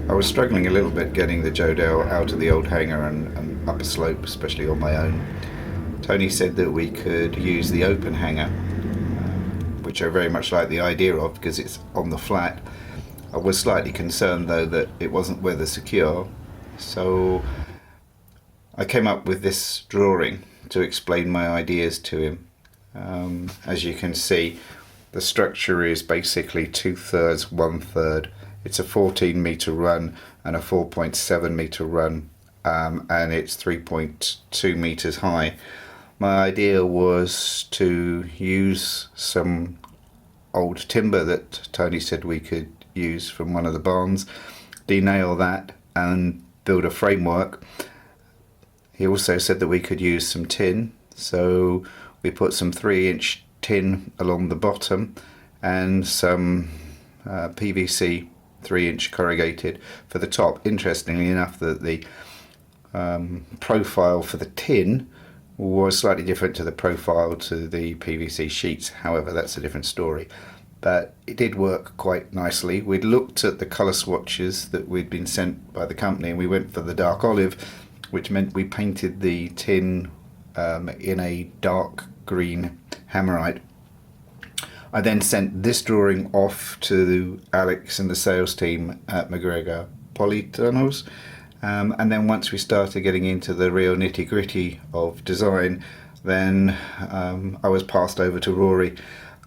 I was struggling a little bit getting the Jodel out of the old hangar and up a slope, especially on my own. Tony said that we could use the open hangar, which I very much like the idea of because it's on the flat. I was slightly concerned though that it wasn't weather secure, so I came up with this drawing to explain my ideas to him. As you can see, the structure is basically 2/3, 1/3. It's a 14-meter run and a 4.7-meter run, and it's 3.2 meters high. My idea was to use some old timber that Tony said we could use from one of the barns, denail that and build a framework. He also said that we could use some tin, so we put some 3-inch tin along the bottom and some PVC 3-inch corrugated for the top. Interestingly enough, that the profile for the tin was slightly different to the profile to the PVC sheets. However, that's a different story. But it did work quite nicely. We'd looked at the colour swatches that we'd been sent by the company, and we went for the dark olive, which meant we painted the tin in a dark green hammerite. I then sent this drawing off to Alex and the sales team at McGregor Polytunnels, and then once we started getting into the real nitty-gritty of design, then I was passed over to Rory.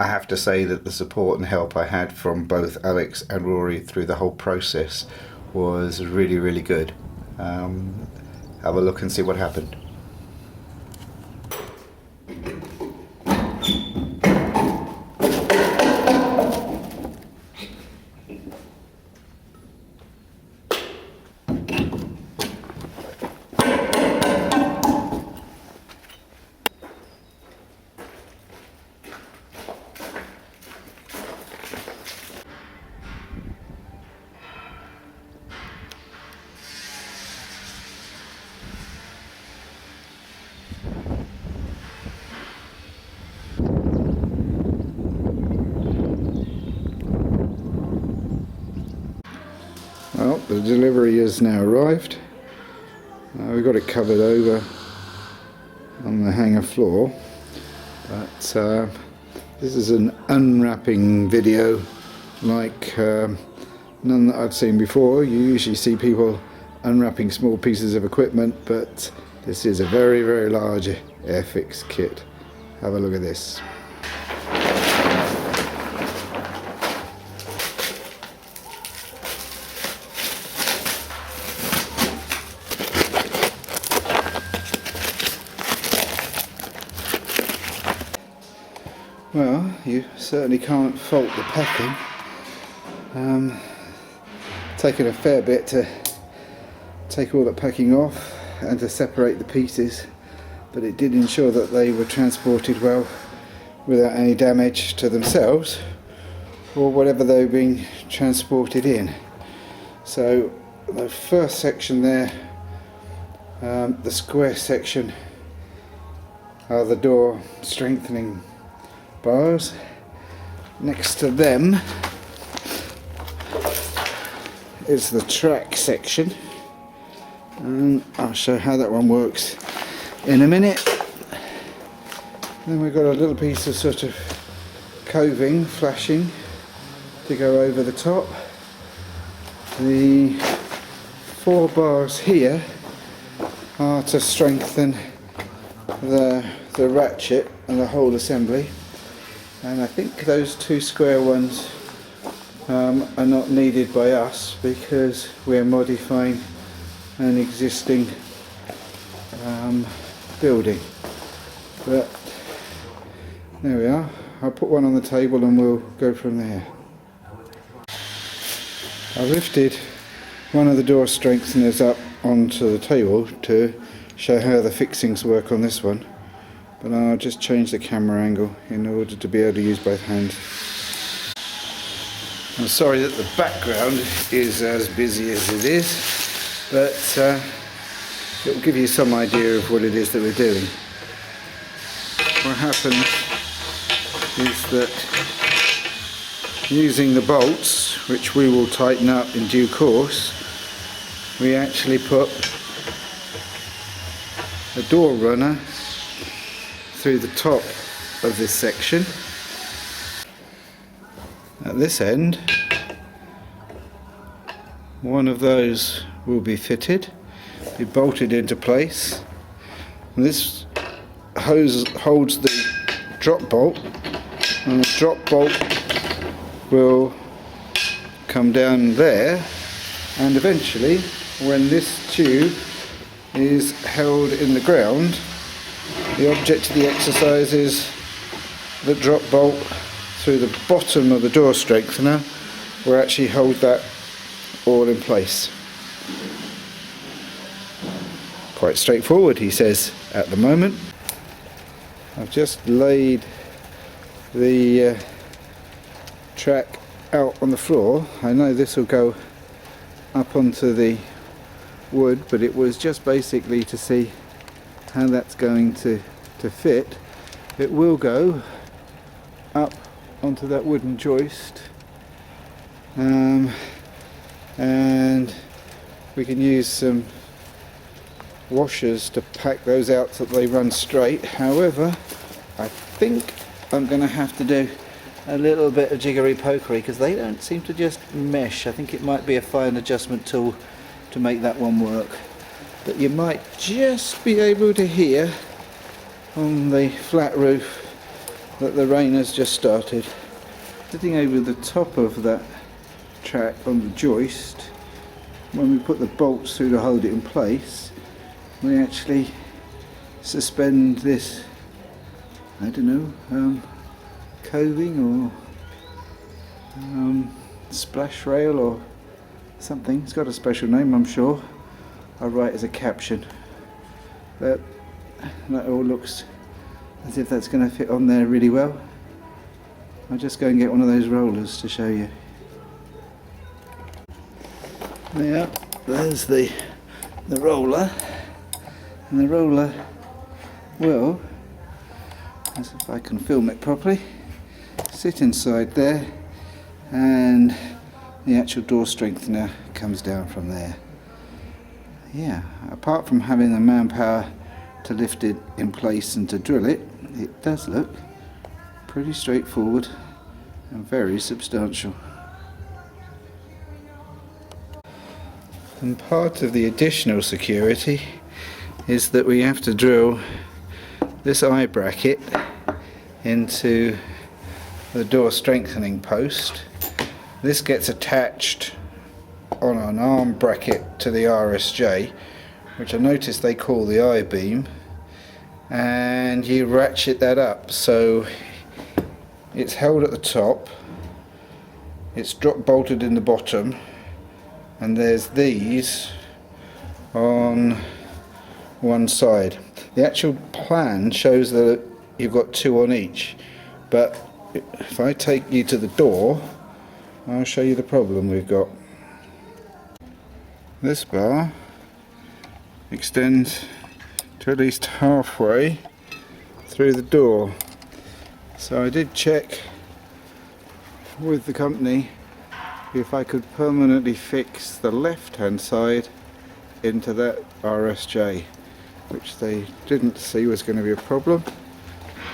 I have to say that the support and help I had from both Alex and Rory through the whole process was really, really good. Have a look and see what happened. Well, the delivery has now arrived. We've got it covered over on the hangar floor, but this is an unwrapping video like none that I've seen before. You usually see people unwrapping small pieces of equipment, but this is a very, very large Airfix kit. Have a look at this. Well, you certainly can't fault the packing. Taken a fair bit to take all the packing off and to separate the pieces, but it did ensure that they were transported well without any damage to themselves or whatever they were being transported in. So the first section there, the square section, are the door strengthening bars. Next to them is the track section, and I'll show how that one works in a minute. Then we've got a little piece of sort of coving, flashing to go over the top. The 4 bars here are to strengthen the ratchet and the whole assembly, and I think those 2 square ones are not needed by us because we're modifying an existing building. But there we are. I'll put one on the table and we'll go from there. I lifted one of the door strengtheners up onto the table to show how the fixings work on this one, but I'll just change the camera angle in order to be able to use both hands. I'm sorry that the background is as busy as it is, but it will give you some idea of what it is that we're doing. What happens is that using the bolts, which we will tighten up in due course, we actually put a door runner through the top of this section. At this end, one of those will be fitted, be bolted into place, and this hose holds the drop bolt, and the drop bolt will come down there, and eventually when this tube is held in the ground, the object of the exercise is the drop bolt through the bottom of the door strengthener will actually hold that all in place. Quite straightforward, he says, at the moment. I've just laid the track out on the floor. I know this will go up onto the wood, but it was just basically to see how that's going to fit. It will go up onto that wooden joist, and we can use some washers to pack those out so that they run straight. However, I think I'm going to have to do a little bit of jiggery pokery because they don't seem to just mesh. I think it might be a fine adjustment tool to make that one work, but you might just be able to hear on the flat roof that the rain has just started. Sitting over the top of that track on the joist, when we put the bolts through to hold it in place, we actually suspend this, I don't know, coving or splash rail or something. It's got a special name, I'm sure. I'll write as a caption. But that all looks as if that's going to fit on there really well. I'll just go and get one of those rollers to show you. Yeah, there's the roller, and the roller will, as if I can film it properly, sit inside there, and the actual door strengthener comes down from there. Yeah, apart from having the manpower to lift it in place and to drill it, it does look pretty straightforward and very substantial. And part of the additional security is that we have to drill this eye bracket into the door strengthening post. This gets attached on an arm bracket to the RSJ, which I noticed they call the I-beam, and you ratchet that up so it's held at the top, it's drop bolted in the bottom, and there's these on one side. The actual plan shows that you've got two on each, but if I take you to the door, I'll show you the problem we've got. This bar extends to at least halfway through the door. So I did check with the company if I could permanently fix the left hand side into that RSJ, which they didn't see was going to be a problem,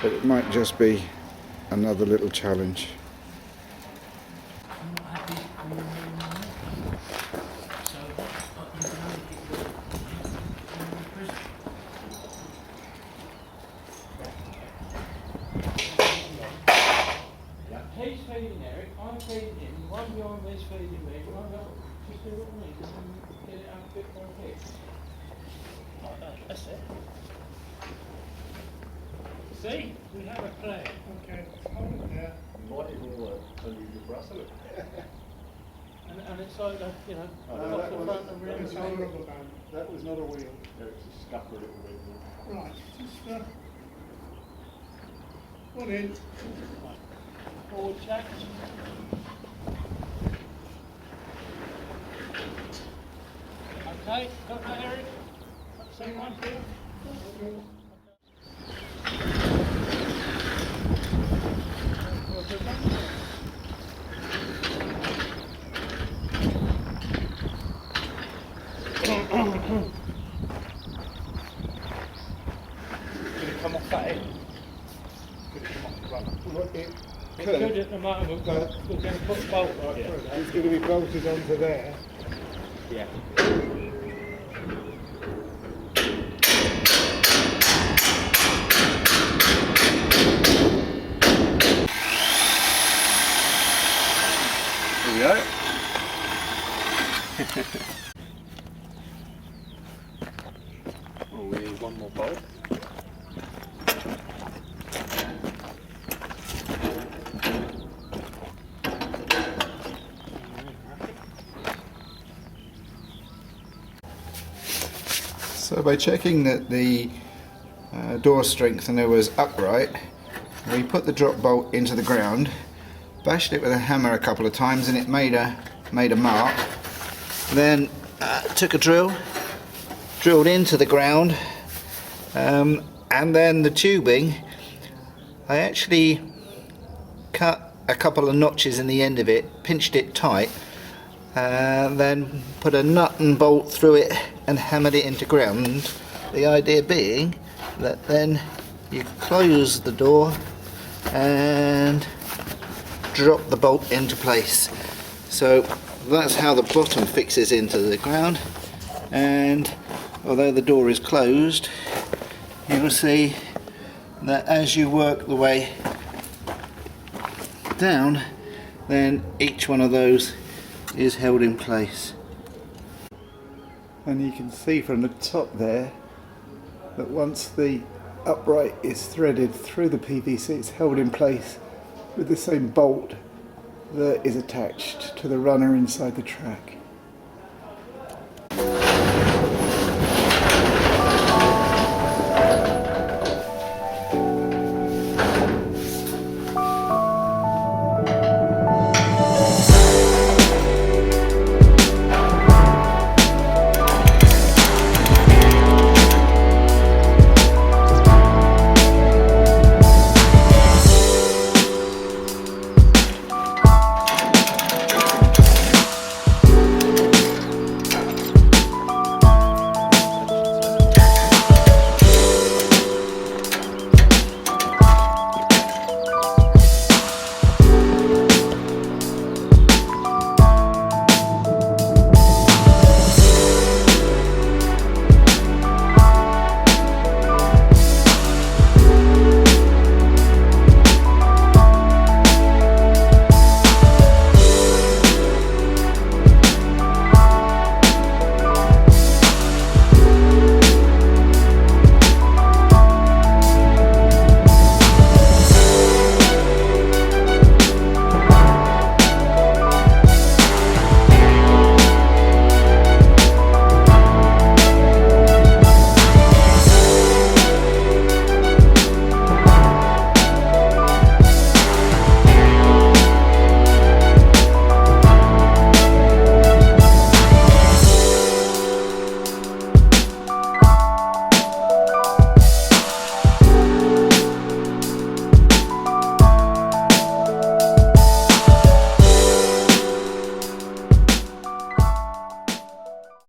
but it might just be another little challenge. He's feeding Eric, I'm feeding him, one behind me's feeding me, one go, just do what we need, just get it out bit by bit. Like that, that's it. See, we have a plan. Okay, hold it there. Might even work until you just rustle it. And it's like, you know, No, off the front and rear. that was not a rubber band. That was not a wheel. No, it's a scupper a little bit. Right, just one in. Forward jack. Okay, got that Eric? Same one here? Could it come off that end? Could it come off the run? Well, it It could could, at the moment, but- we're going to put a bolt right Yeah. through that. it's going to be bolted onto there. Yeah. Here we go. Oh, we need one more bolt. So by checking that the door strengthener was upright, we put the drop bolt into the ground, bashed it with a hammer a couple of times, and it made a mark. Then took a drill, drilled into the ground, and then the tubing, I actually cut a couple of notches in the end of it, pinched it tight, then put a nut and bolt through it and hammered it into ground. The idea being that then you close the door and drop the bolt into place. So that's how the bottom fixes into the ground, and although the door is closed, you will see that as you work the way down, then each one of those is held in place. And you can see from the top there that once the upright is threaded through the PVC, it's held in place with the same bolt that is attached to the runner inside the track.